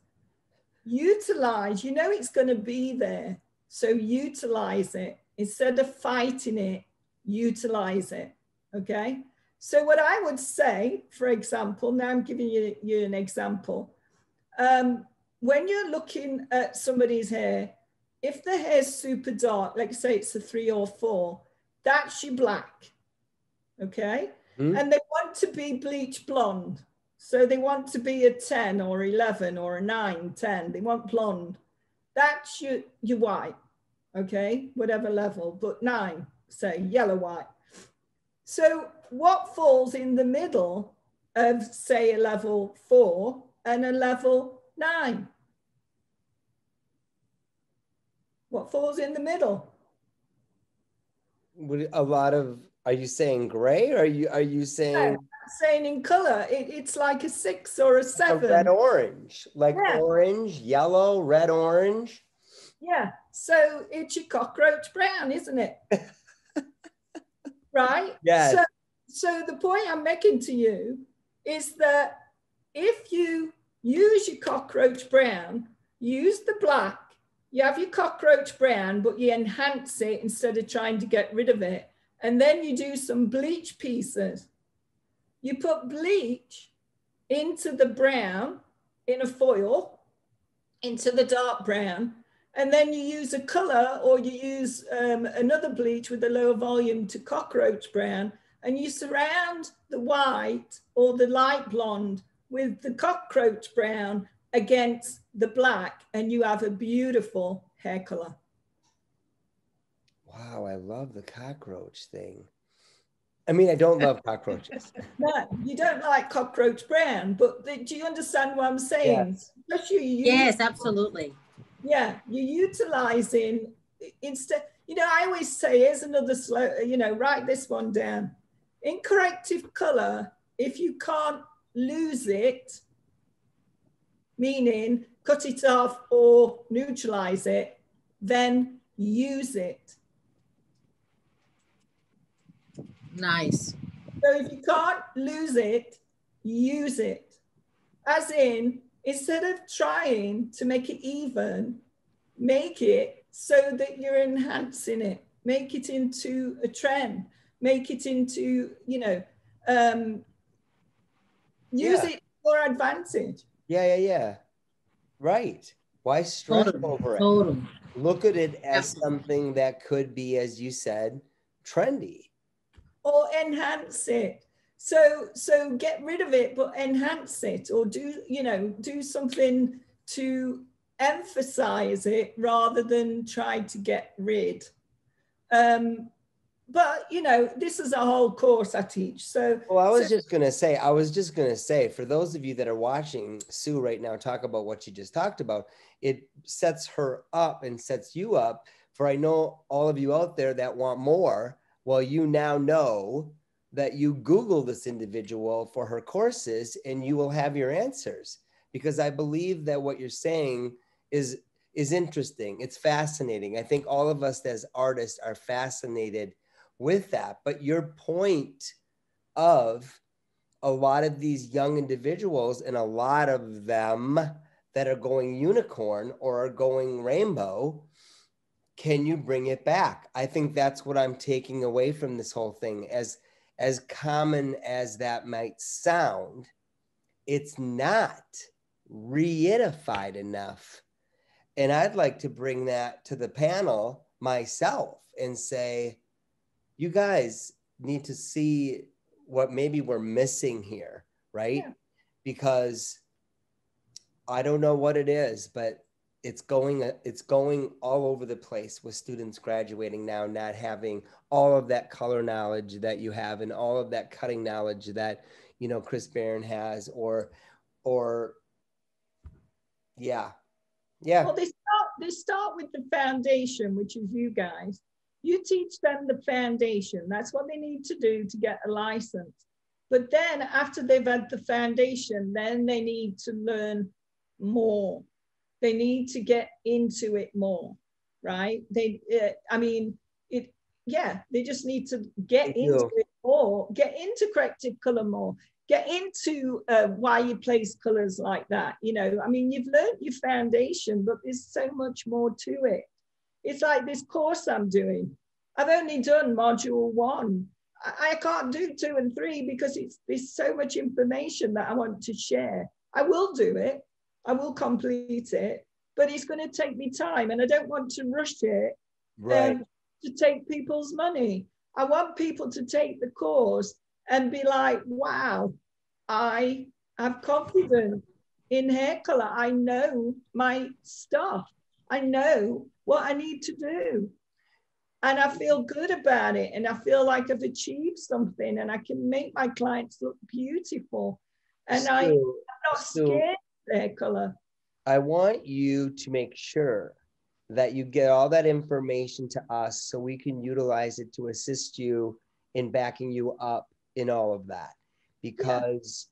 Utilize, you know it's going to be there, so utilize it. Instead of fighting it, utilize it, okay? So what I would say, for example, now I'm giving you an example. When you're looking at somebody's hair, if the hair's super dark, like say it's a 3 or 4, that's your black, okay? And they want to be bleach blonde. So they want to be a 10 or 11 or a 9, 10. They want blonde. That's your white, okay? Whatever level, but 9, say yellow white. So what falls in the middle of, say, a level 4 and a level 9? What falls in the middle? A lot of, are you saying gray, or are you saying? No, I'm saying in color, it's like a 6 or a 7. A red orange, like orange, yellow, red, orange. Yeah, so it's your cockroach brown, isn't it? Right? Yes. So the point I'm making to you is that if you use your cockroach brown, use the black, you have your cockroach brown, but you enhance it instead of trying to get rid of it. And then you do some bleach pieces. You put bleach into the brown in a foil, into the dark brown, and then you use a color, or you use another bleach with a lower volume to cockroach brown, and you surround the white or the light blonde with the cockroach brown against the black, and you have a beautiful hair color. Wow, I love the cockroach thing. I mean, I don't love cockroaches. No, you don't like cockroach brown, but do you understand what I'm saying? Yes, yes, absolutely. Yeah, you're utilizing instead, you know, I always say, here's another slow, you know, write this one down. In corrective color, if you can't lose it, meaning cut it off or neutralize it, then use it. Nice. So if you can't lose it, use it. As in, instead of trying to make it even, make it so that you're enhancing it. Make it into a trend. Make it into, you know, use it for advantage. Yeah. Right. Why stress over it? Look at it as something that could be, as you said, trendy. Or enhance it. So get rid of it, but enhance it, or do, you know, do something to emphasize it rather than try to get rid. But, you know, this is a whole course I teach. So, well, I was just going to say, for those of you that are watching Sue right now talk about what she just talked about, it sets her up and sets you up for, I know all of you out there that want more. Well, you now know that you Google this individual for her courses and you will have your answers, because I believe that what you're saying is interesting. It's fascinating. I think all of us as artists are fascinated with that. But your point of a lot of these young individuals, and a lot of them that are going unicorn or are going rainbow, can you bring it back? I think that's what I'm taking away from this whole thing. As common as that might sound, it's not reified enough. And I'd like to bring that to the panel myself and say, you guys need to see what maybe we're missing here, right? Yeah. Because I don't know what it is, but it's going all over the place with students graduating now, not having all of that color knowledge that you have and all of that cutting knowledge that, you know, Chris Barron has, or yeah. Well, they start with the foundation, which is you guys. You teach them the foundation. That's what they need to do to get a license. But then after they've had the foundation, then they need to learn more. They need to get into it more, right? They just need to get into it more, get into corrective color more, get into why you place colors like that. You know, I mean, you've learned your foundation, but there's so much more to it. It's like this course I'm doing. I've only done module 1. I can't do 2 and 3 because there's so much information that I want to share. I will do it. I will complete it, but it's going to take me time, and I don't want to rush it to take people's money. I want people to take the course and be like, wow, I have confidence in hair color. I know my stuff. I know what I need to do. And I feel good about it. And I feel like I've achieved something, and I can make my clients look beautiful. And I'm not scared of hair color. I want you to make sure that you get all that information to us so we can utilize it to assist you in backing you up in all of that. Because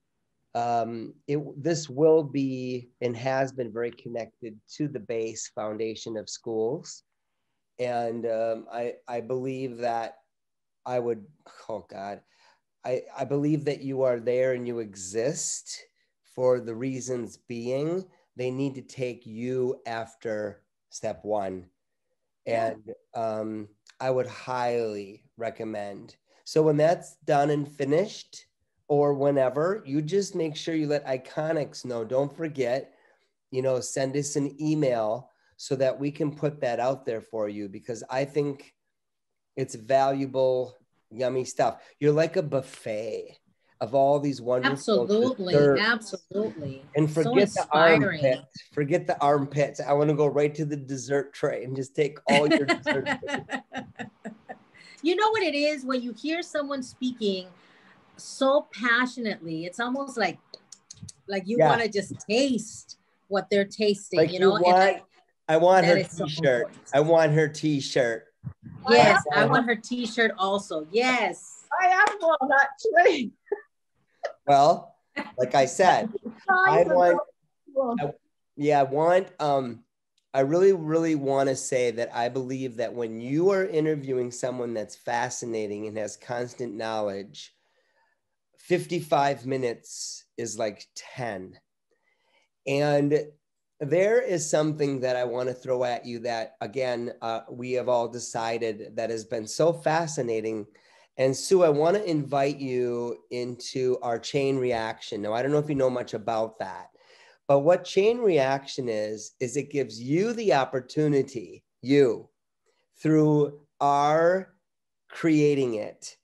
this will be and has been very connected to the base foundation of schools. And I believe that I believe that you are there and you exist for the reasons being they need to take you after step 1. And I would highly recommend. So when that's done and finished, or whenever, you just make sure you let Iconics know. Don't forget, send us an email so that we can put that out there for you, because I think it's valuable, yummy stuff. You're like a buffet of all these wonderful desserts. Absolutely. And forget the armpits. Forget the armpits. I want to go right to the dessert tray and just take all your dessert. You know what it is when you hear someone speaking so passionately, it's almost like you want to just taste what they're tasting. Like I want her t-shirt. I want her t-shirt. Yes, I want her t-shirt also. Yes. I have one actually. Well, like I said, I really, really want to say that I believe that when you are interviewing someone that's fascinating and has constant knowledge, 55 minutes is like 10. And there is something that I want to throw at you that, again, we have all decided that has been so fascinating. And Sue, I want to invite you into our chain reaction. Now, I don't know if you know much about that, but what chain reaction is it gives you the opportunity, through our creating it,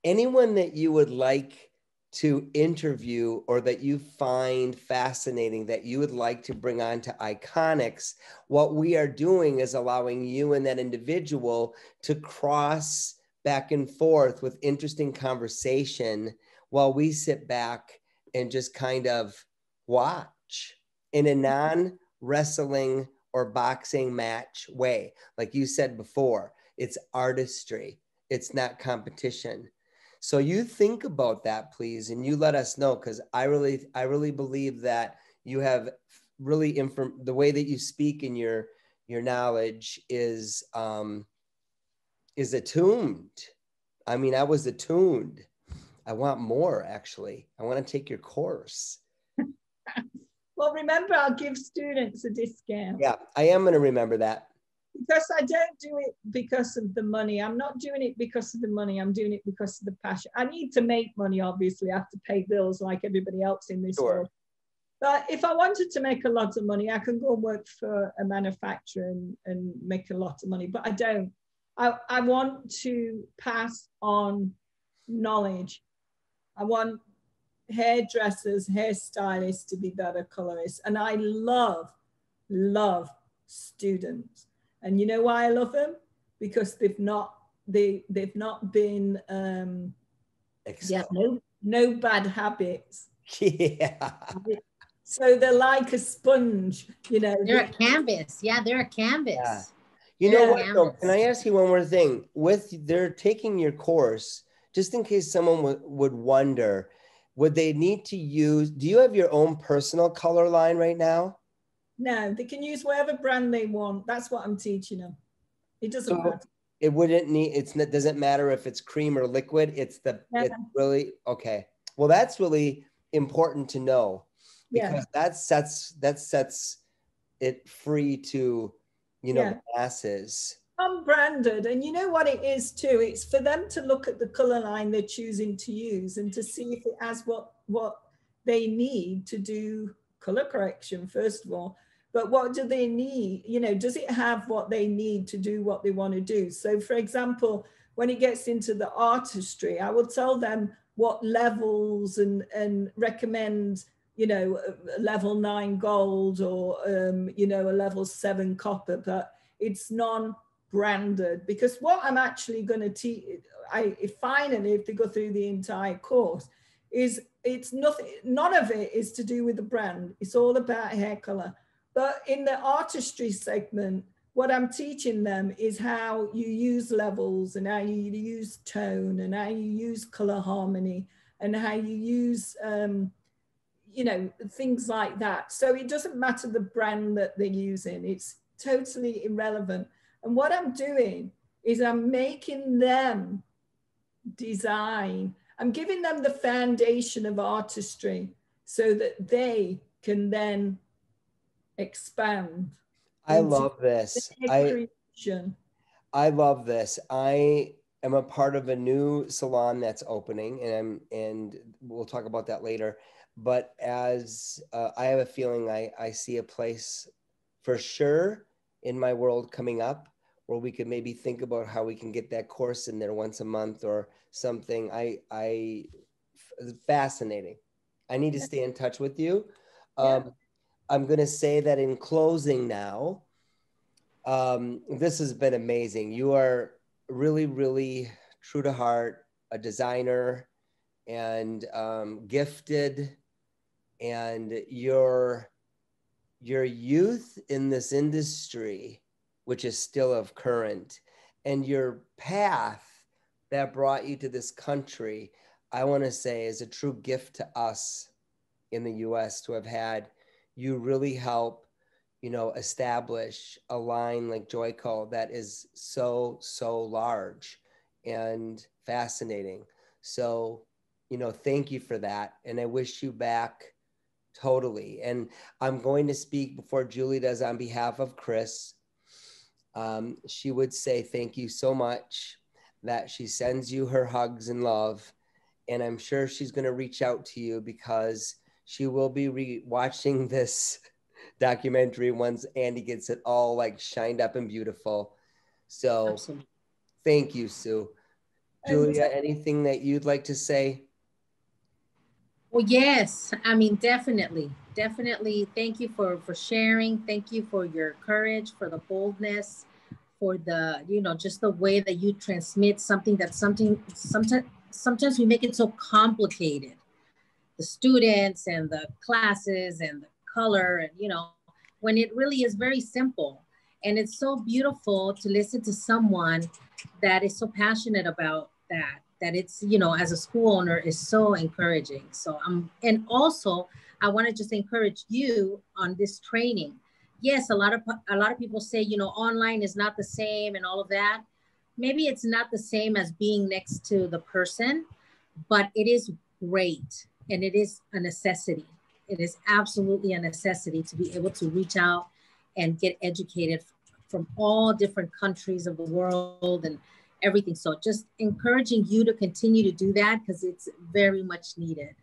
anyone that you would like to interview or that you find fascinating that you would like to bring on to Iconics, what we are doing is allowing you and that individual to cross back and forth with interesting conversation while we sit back and just kind of watch in a non-wrestling or boxing match way. Like you said before, it's artistry. It's not competition. So you think about that, please, and you let us know, because I really believe that you have really the way that you speak and your knowledge is attuned. I mean, I was attuned. I want more, actually. I want to take your course. Well, remember, I'll give students a discount. Yeah, I am going to remember that. Because I don't do it because of the money. I'm not doing it because of the money. I'm doing it because of the passion. I need to make money, obviously. I have to pay bills like everybody else in this world. But if I wanted to make a lot of money, I can go and work for a manufacturer and make a lot of money. But I don't. I want to pass on knowledge. I want hairdressers, hairstylists to be better colorists. And I love students. And you know why I love them? Because they've not been no bad habits. Yeah. So they're like a sponge, you know. They're a canvas. Yeah, they're a canvas. Yeah. You know Yeah. what though? Can I ask you one more thing? With they're taking your course, just in case someone would wonder, would they need to use, do you have your own personal color line right now? No, they can use whatever brand they want. That's what I'm teaching them. It doesn't matter. It wouldn't need, it doesn't matter if it's cream or liquid. It's it's really, okay. Well, that's really important to know, because that sets it free to, you know, the masses. Unbranded. And you know what it is too? It's for them to look at the color line they're choosing to use and to see if it has what they need to do color correction, first of all. But what do they need? You know, does it have what they need to do what they want to do? So for example, when it gets into the artistry, I will tell them what levels and recommend, you know, a level 9 gold or, you know, a level 7 copper, but it's non-branded, because what I'm actually going to teach, finally, if they go through the entire course, is it's nothing, none of it is to do with the brand. It's all about hair color. But in the artistry segment, what I'm teaching them is how you use levels and how you use tone and how you use color harmony and how you use, you know, things like that. So it doesn't matter the brand that they're using. It's totally irrelevant. And what I'm doing is I'm making them design. I'm giving them the foundation of artistry so that they can then expand. I love this. I love this. I am a part of a new salon that's opening, and we'll talk about that later. But as I have a feeling I see a place for sure in my world coming up where we could maybe think about how we can get that course in there once a month or something. Fascinating. I need to stay in touch with you. I'm going to say that in closing now, this has been amazing. You are really, really true to heart, a designer, and gifted, and your youth in this industry, which is still of current, and your path that brought you to this country, I want to say is a true gift to us in the US to have had you really help, you know, establish a line like Joico that is so large and fascinating. So, you know, thank you for that. And I wish you back totally. And I'm going to speak before Julie does on behalf of Chris. She would say thank you so much, that she sends you her hugs and love. And I'm sure she's going to reach out to you because she will be watching this documentary once Andy gets it all like shined up and beautiful. So absolutely. Thank you, Sue. Julia, anything that you'd like to say? Well, yes, I mean, definitely. Thank you for sharing. Thank you for your courage, for the boldness, for the, you know, just the way that you transmit something that's sometimes we make it so complicated. The students and the classes and the color, and, you know, when it really is very simple. And it's so beautiful to listen to someone that is so passionate about that it's, you know, as a school owner is so encouraging. So and also I want to just encourage you on this training. Yes, a lot of people say, you know, online is not the same and all of that. Maybe it's not the same as being next to the person, but it is great. And it is a necessity. It is absolutely a necessity to be able to reach out and get educated from all different countries of the world and everything. So just encouraging you to continue to do that because it's very much needed.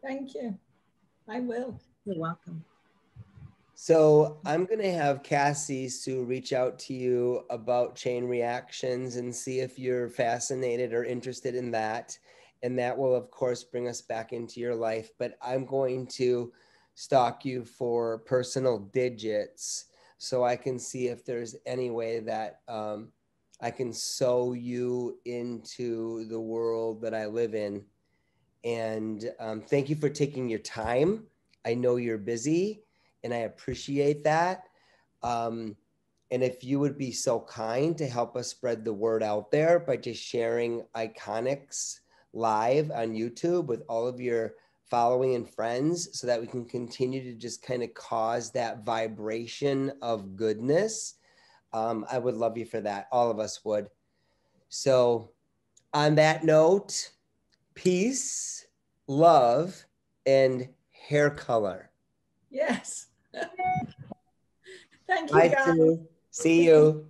Thank you. I will. You're welcome. So I'm going to have Cassie Sue reach out to you about chain reactions and see if you're fascinated or interested in that. And that will, of course, bring us back into your life. But I'm going to stalk you for personal digits so I can see if there's any way that I can sew you into the world that I live in. And thank you for taking your time. I know you're busy, and I appreciate that. And if you would be so kind to help us spread the word out there by just sharing Iconics live on YouTube with all of your following and friends, so that we can continue to just kind of cause that vibration of goodness. I would love you for that. All of us would. So on that note, peace, love, and hair color. Yes. Thank you, Bye, guys. Sue. See you.